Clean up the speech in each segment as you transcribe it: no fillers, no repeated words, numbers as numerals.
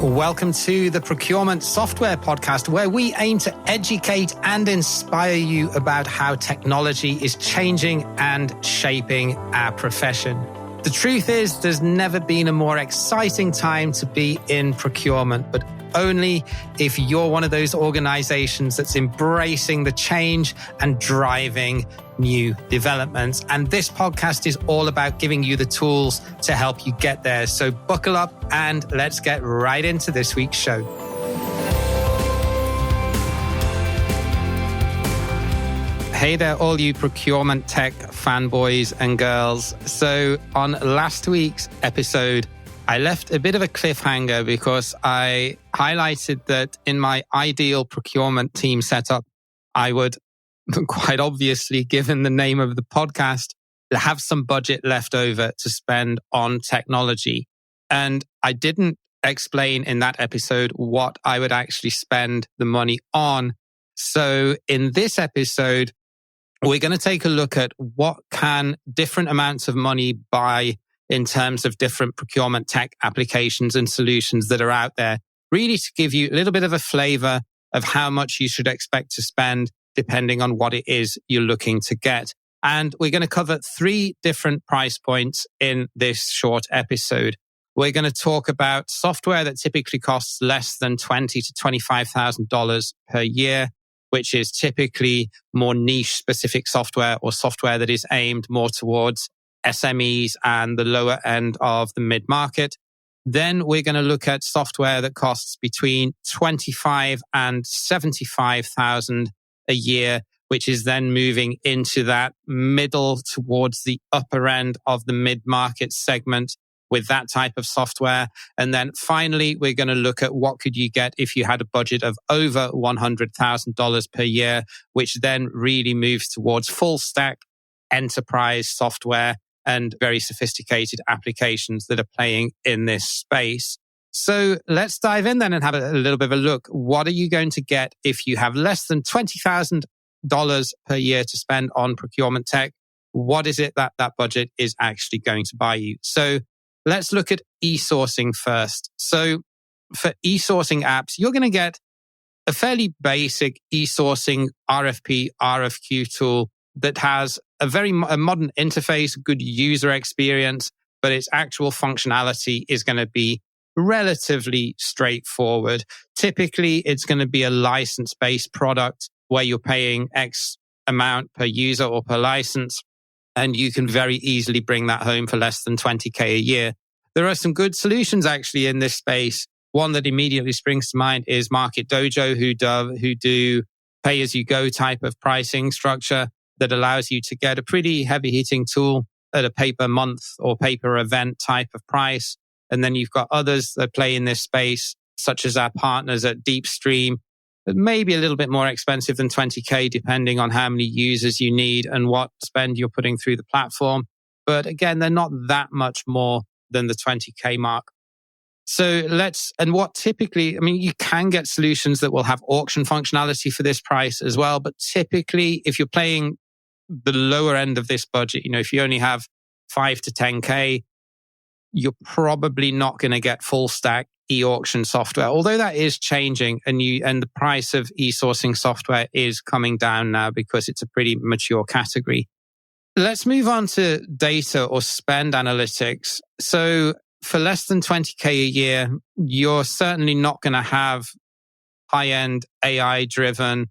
Welcome to the Procurement Software Podcast, where we aim to educate and inspire you about how technology is changing and shaping our profession. The truth is, there's never been a more exciting time to be in procurement, but only if you're one of those organizations that's embracing the change and driving new developments. And this podcast is all about giving you the tools to help you get there. So buckle up and let's get right into this week's show. Hey there, all you procurement tech fanboys and girls. So on last week's episode, I left a bit of a cliffhanger because I highlighted that in my ideal procurement team setup, I would, quite obviously, given the name of the podcast, have some budget left over to spend on technology. And I didn't explain in that episode what I would actually spend the money on. So in this episode, we're going to take a look at what can different amounts of money buy in terms of different procurement tech applications and solutions that are out there, really to give you a little bit of a flavor of how much you should expect to spend depending on what it is you're looking to get. And we're going to cover 3 different price points in this short episode. We're going to talk about software that typically costs less than $20,000 to $25,000 per year, which is typically more niche specific software or software that is aimed more towards SMEs and the lower end of the mid-market. Then we're going to look at software that costs between $25,000 and $75,000 a year, which is then moving into that middle towards the upper end of the mid-market segment with that type of software. And then finally, we're going to look at what could you get if you had a budget of over $100,000 per year, which then really moves towards full stack enterprise software and very sophisticated applications that are playing in this space. So let's dive in then and have a little bit of a look. What are you going to get if you have less than $20,000 per year to spend on procurement tech? What is it that budget is actually going to buy you? So let's look at e-sourcing first. So for e-sourcing apps, you're going to get a fairly basic e-sourcing RFP, RFQ tool that has a modern interface, good user experience, but its actual functionality is going to be relatively straightforward. Typically, it's going to be a license-based product where you're paying X amount per user or per license, and you can very easily bring that home for less than $20,000 a year. There are some good solutions actually in this space. One that immediately springs to mind is Market Dojo, who do pay-as-you-go type of pricing structure that allows you to get a pretty heavy-hitting tool at a pay-per-month or pay-per-event type of price. And then you've got others that play in this space, such as our partners at DeepStream, that may be a little bit more expensive than $20,000, depending on how many users you need and what spend you're putting through the platform. But again, they're not that much more than the $20,000 mark. So what typically, you can get solutions that will have auction functionality for this price as well. But typically, if you're playing the lower end of this budget, if you only have $5,000 to $10,000, you're probably not going to get full stack e-auction software, although that is changing and the price of e-sourcing software is coming down now because it's a pretty mature category. Let's move on to data or spend analytics. So for less than $20,000 a year, you're certainly not going to have high-end AI-driven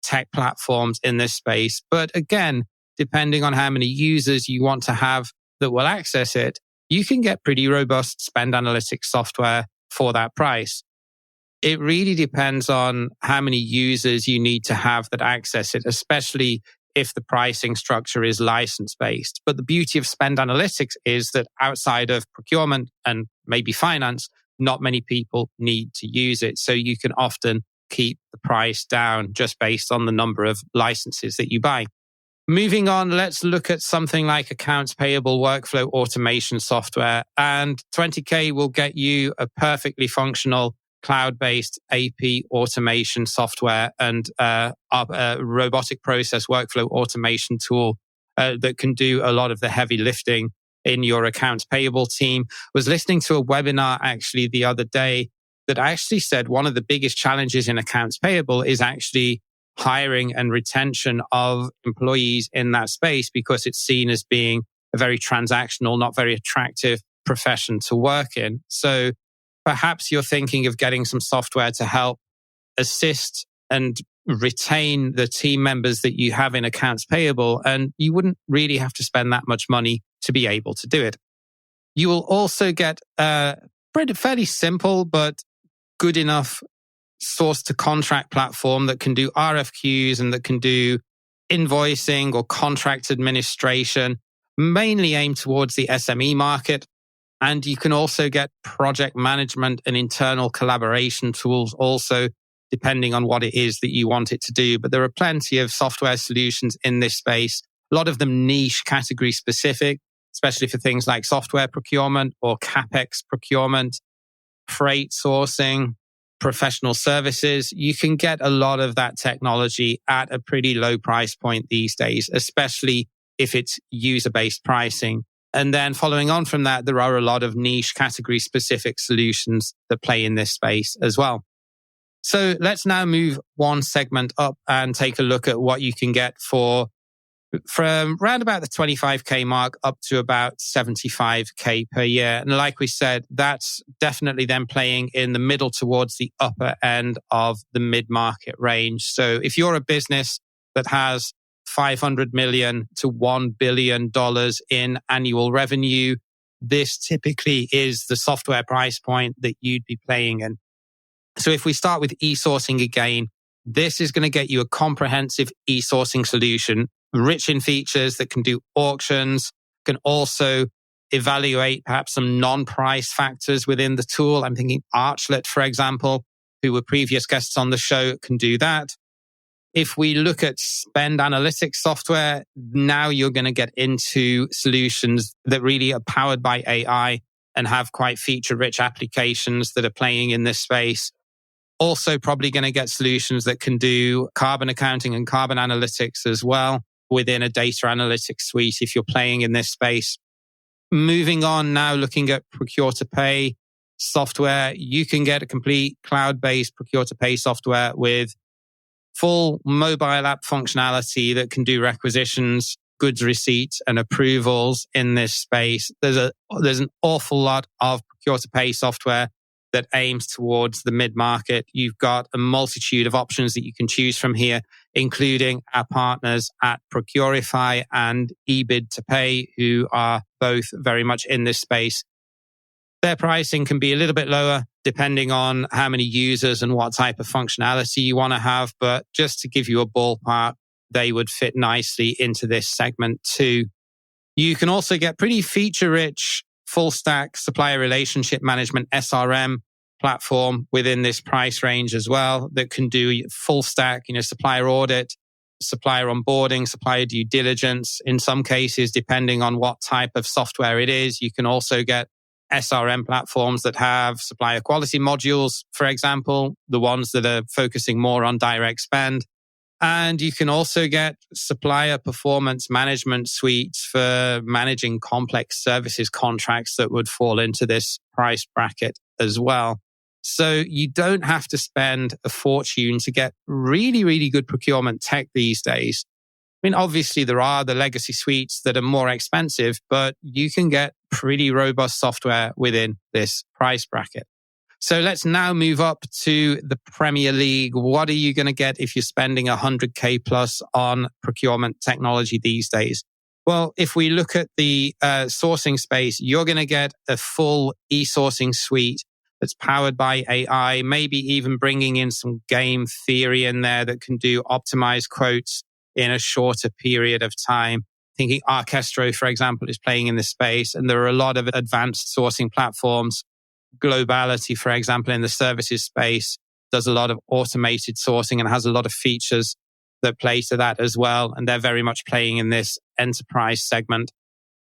tech platforms in this space. But again, depending on how many users you want to have that will access it, you can get pretty robust spend analytics software for that price. It really depends on how many users you need to have that access it, especially if the pricing structure is license-based. But the beauty of spend analytics is that outside of procurement and maybe finance, not many people need to use it. So you can often keep the price down just based on the number of licenses that you buy. Moving on, let's look at something like accounts payable workflow automation software. And $20,000 will get you a perfectly functional cloud-based AP automation software and a robotic process workflow automation tool that can do a lot of the heavy lifting in your accounts payable team. I was listening to a webinar actually the other day that actually said one of the biggest challenges in accounts payable is actually hiring and retention of employees in that space, because it's seen as being a very transactional, not very attractive profession to work in. So perhaps you're thinking of getting some software to help assist and retain the team members that you have in accounts payable, and you wouldn't really have to spend that much money to be able to do it. You will also get a fairly simple but good enough source to contract platform that can do RFQs and that can do invoicing or contract administration, mainly aimed towards the SME market. And you can also get project management and internal collaboration tools also, depending on what it is that you want it to do. But there are plenty of software solutions in this space, a lot of them niche category specific, especially for things like software procurement or CapEx procurement, freight sourcing, professional services. You can get a lot of that technology at a pretty low price point these days, especially if it's user-based pricing. And then following on from that, there are a lot of niche category specific solutions that play in this space as well. So let's now move one segment up and take a look at what you can get from around about the 25K mark up to about 75K per year. And like we said, that's definitely then playing in the middle towards the upper end of the mid-market range. So if you're a business that has $500 million to $1 billion in annual revenue, this typically is the software price point that you'd be playing in. So if we start with e-sourcing again, this is going to get you a comprehensive e-sourcing solution, rich in features that can do auctions, can also evaluate perhaps some non-price factors within the tool. I'm thinking Archlet, for example, who were previous guests on the show, can do that. If we look at spend analytics software, now you're going to get into solutions that really are powered by AI and have quite feature-rich applications that are playing in this space. Also probably going to get solutions that can do carbon accounting and carbon analytics as well within a data analytics suite if you're playing in this space. Moving on now, looking at procure-to-pay software, you can get a complete cloud-based procure-to-pay software with full mobile app functionality that can do requisitions, goods receipts, and approvals in this space. There's an awful lot of procure-to-pay software that aims towards the mid-market. You've got a multitude of options that you can choose from here, including our partners at Procurify and eBid2Pay, who are both very much in this space. Their pricing can be a little bit lower depending on how many users and what type of functionality you want to have. But just to give you a ballpark, they would fit nicely into this segment too. You can also get pretty feature-rich full stack supplier relationship management SRM platform within this price range as well that can do full stack, supplier audit, supplier onboarding, supplier due diligence. In some cases, depending on what type of software it is, you can also get SRM platforms that have supplier quality modules, for example, the ones that are focusing more on direct spend. And you can also get supplier performance management suites for managing complex services contracts that would fall into this price bracket as well. So you don't have to spend a fortune to get really, really good procurement tech these days. I mean, obviously there are the legacy suites that are more expensive, but you can get pretty robust software within this price bracket. So let's now move up to the Premier League. What are you going to get if you're spending 100K plus on procurement technology these days? Well, if we look at the sourcing space, you're going to get a full e-sourcing suite that's powered by AI, maybe even bringing in some game theory in there that can do optimized quotes in a shorter period of time. Thinking Orchestro, for example, is playing in this space, and there are a lot of advanced sourcing platforms. Globality, for example, in the services space, does a lot of automated sourcing and has a lot of features that play to that as well. And they're very much playing in this enterprise segment.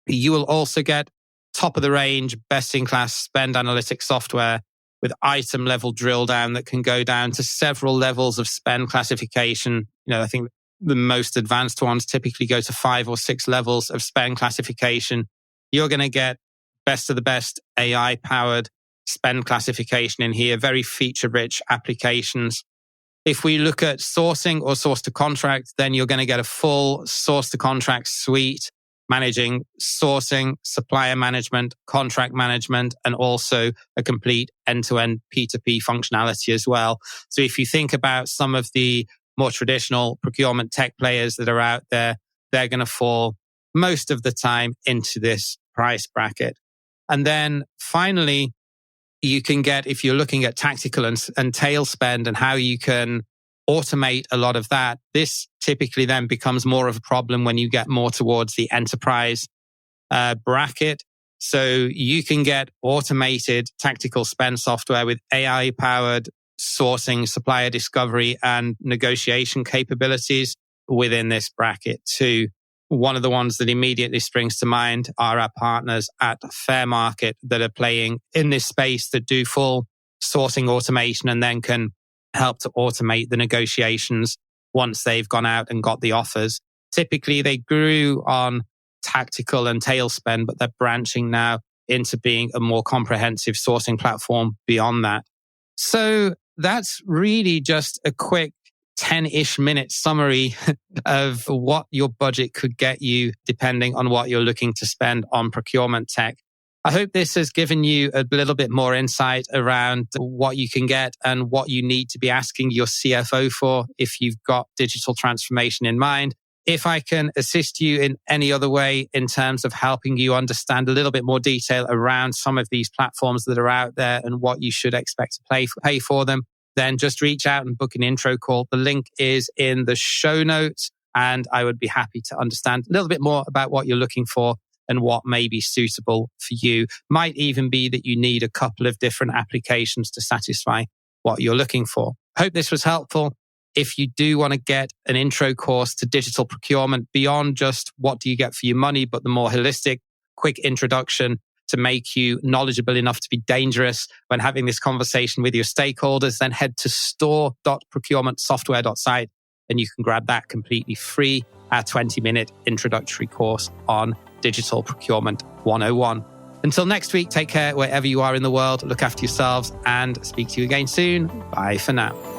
You will also get top of the range, best in class spend analytics software with item level drill down that can go down to several levels of spend classification. I think the most advanced ones typically go to 5 or 6 levels of spend classification. You're going to get best of the best AI powered spend classification in here, very feature-rich applications. If we look at sourcing or source to contract, then you're going to get a full source to contract suite managing sourcing, supplier management, contract management, and also a complete end-to-end P2P functionality as well. So if you think about some of the more traditional procurement tech players that are out there, they're going to fall most of the time into this price bracket. And then finally, you can get, if you're looking at tactical and tail spend and how you can automate a lot of that, this typically then becomes more of a problem when you get more towards the enterprise bracket. So you can get automated tactical spend software with AI-powered sourcing, supplier discovery, and negotiation capabilities within this bracket too. One of the ones that immediately springs to mind are our partners at Fairmarket that are playing in this space that do full sourcing automation and then can help to automate the negotiations once they've gone out and got the offers. Typically, they grew on tactical and tail spend, but they're branching now into being a more comprehensive sourcing platform beyond that. So that's really just a quick 10-ish minute summary of what your budget could get you depending on what you're looking to spend on procurement tech. I hope this has given you a little bit more insight around what you can get and what you need to be asking your CFO for if you've got digital transformation in mind. If I can assist you in any other way in terms of helping you understand a little bit more detail around some of these platforms that are out there and what you should expect to pay for them, then just reach out and book an intro call. The link is in the show notes, and I would be happy to understand a little bit more about what you're looking for and what may be suitable for you. Might even be that you need a couple of different applications to satisfy what you're looking for. Hope this was helpful. If you do want to get an intro course to digital procurement beyond just what do you get for your money, but the more holistic, quick introduction to make you knowledgeable enough to be dangerous when having this conversation with your stakeholders, then head to store.procurementsoftware.site and you can grab that completely free, our 20-minute introductory course on Digital Procurement 101. Until next week, take care wherever you are in the world. Look after yourselves and speak to you again soon. Bye for now.